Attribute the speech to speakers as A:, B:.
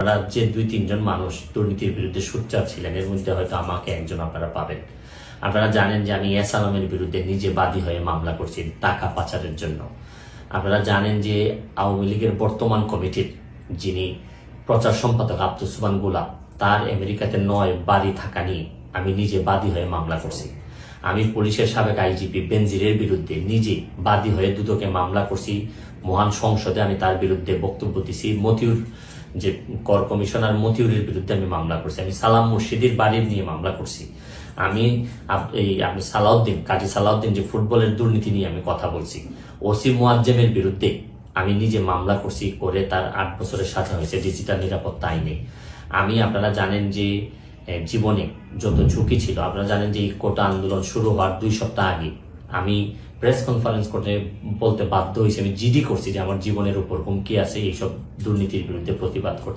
A: আপনারা যে 2-3 জন মানুষ দুর্নীতির বিরুদ্ধে সোচ্চার ছিলেন, এর মধ্যে হয়তো আমাকে একজন আপনারা পাবেন। আপনারা জানেন যে আমি এস আলমের বিরুদ্ধে নিজে বাদী হয়ে মামলা করছি টাকা পাচারের জন্য। আপনারা জানেন যে আওয়ামী লীগের বর্তমান কমিটির যিনি প্রচার সম্পাদক আব্দুস সুবহান গোলাপ, তার আমেরিকাতে 9 বাড়ি থাকা নিয়ে আমি নিজে বাদী হয়ে মামলা করছি। আমি পুলিশের সাবেক আইজিপি বেনজিরের বিরুদ্ধে নিজে বাদী হয়ে দুদকে মামলা করছি। মহান সংসদে আমি তার বিরুদ্ধে বক্তব্য দিছি। মতিউর যে কর কমিশনার মতিউরের বিরুদ্ধে আমি মামলা করছি। আমি সালাম মুর্শিদির বাড়ির নিয়ে মামলা করছি। আমি সালাউদ্দিন, কাজী সালাউদ্দিন যে ফুটবলের দুর্নীতি নিয়ে আমি কথা বলছি। ওসি মুয়াজ্জেমের বিরুদ্ধে আমি নিজে মামলা করছি, করে তার 8 বছরের সাজা হয়েছে ডিজিটাল নিরাপত্তা আইনে। আপনারা জানেন যে জীবনে যত ঝুঁকি ছিল, আপনারা জানেন যে এই কোটা আন্দোলন শুরু হওয়ার 2 সপ্তাহ আগে আমি প্রেস কনফারেন্স করে বলতে বাধ্য হয়েছি, আমি জিডি করছি যে আমার জীবনের উপর হুমকি আছে এইসব দুর্নীতির বিরুদ্ধে প্রতিবাদ করতে।